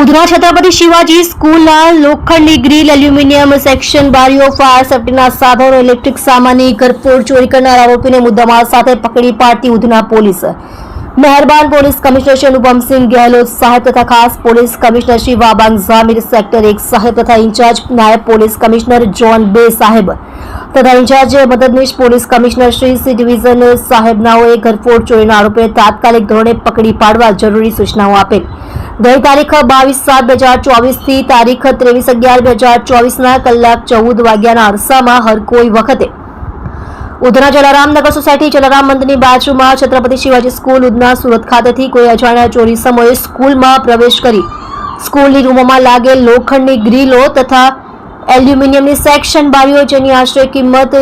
ઉધના છત્રપતિ શિવાજી સ્કૂલના લોખંડી grill, aluminium section, બારીઓ, ફાયર સેફ્ટીના સાધનો, ઇલેક્ટ્રિક સામાનની ઘરફોડ ચોરી કરનાર આરોપીને મુદ્દામાલ સાથે પકડી પાડતી ઉધના પોલીસ. મહેરબાન પોલીસ કમિશનર શ્રી અનુપમસિંહ ગેહલોત સાહેબ તથા ખાસ police commissioner Shri Wabang Jamir sector 1 સાહેબ તથા ઇન્ચાર્જ નાયબ પોલીસ કમિશનર જોન બે સાહેબ તથા ઇન્ચાર્જ મદદનીશ police commissioner Shri C division સાહેબનાઓએ ઘરફોડ ચોરીના આરોપીને તાત્કાલિક ધોરણે પકડી પાડવા જરૂરી સૂચનાઓ આપેલ. ગઈ તારીખ 22/7/2024 થી તારીખ 23/11/2024 કલાક 14 વાગ્યાના અરસામાં હર કોઈ વખતે ઉધના જલારામનગર સોસાયટી જલારામ મંદિરની બાજુમાં છત્રપતિ શિવાજી સ્કૂલ ઉધના સુરત ખાતેથી કોઈ અજાણ્યા ચોરી સમયે સ્કૂલમાં પ્રવેશ કરી સ્કૂલની રૂમોમાં લાગેલ લોખંડની ગ્રીલો તથા એલ્યુમિનિયમની સેક્શન બારીઓ જેની આશરે કિંમત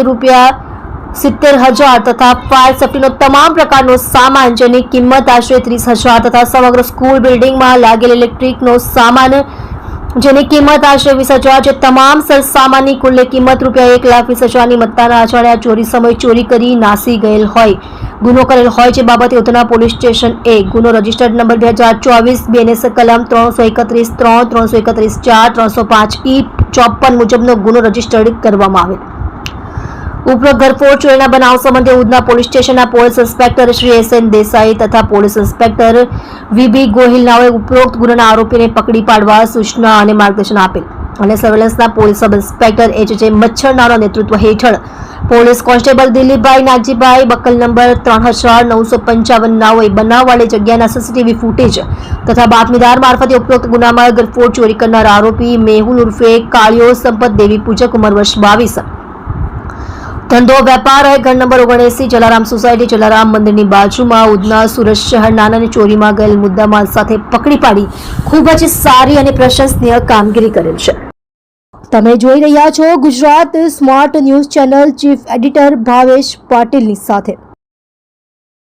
₹70,000 તથા ફાયર સેફ્ટીનો તમામ પ્રકારનો સામાન જેની કિંમત આશરે ₹30,000 તથા સમગ્ર સ્કૂલ બિલ્ડિંગમાં લાગેલ ઇલેક્ટ્રિકનો સામાન જેની કિંમત આશરે ₹20,000 જે તમામ સરસામાનની કુલ કિંમત ₹1,20,000ની મત્તાના અજાણ્યા ચોરી સમય ચોરી કરી નાસી ગયેલ હોય ગુનો કરેલ હોય જે બાબતે ઉધના પોલીસ સ્ટેશન ગુનો રજિસ્ટર્ડ નંબર 2024 BNS કલમ 331 3 331 4 305 E54 મુજબનો ગુનો રજીસ્ટર્ડ કરવામાં આવેલ. ઉપરોક્ત ઘરફોડ ચોરીના બનાવ સંબંધે ઉધના પોલીસ સ્ટેશનના police inspector Shri SN Desai તથા પોલીસ ઇન્સ્પેક્ટર VB ગોહિલ નાઓએ ઉપરોક્ત ગુનાના આરોપીને પકડી પાડવા સૂચના અને માર્ગદર્શન આપેલ અને સર્વેલન્સના પોલીસ સબ ઇન્સ્પેક્ટર HJ મચ્છરનાના નેતૃત્વ હેઠળ પોલીસ કોન્સ્ટેબલ દિલીપભાઈ નાગજીભાઈ બકલ નંબર 3955 નાઓએ બનાવવાળી જગ્યાના CCTV ફૂટેજ તથા બાતમીદાર મારફતે ઉપરોક્ત ગુનામાં ઘરફોડ ચોરી કરનાર આરોપી મેહુલ ઉર્ફે કાળિયો સંપત દેવી પૂજક ઉંમર વર્ષ 22 ધંધો વેપાર હોય ઘર નંબર 79 જલારામ સોસાયટી જલારામ મંદિરની બાજુમાં ઉધના સુરત શહેર નાનાની ચોરીમાં ગયેલ મુદ્દામાલ સાથે પકડી પાડી ખૂબ જ સારી અને પ્રશંસનીય કામગીરી કરેલ છે. તમે જોઈ રહ્યા છો Gujarat smart news channel chief editor Bhavesh પાટીલની સાથે.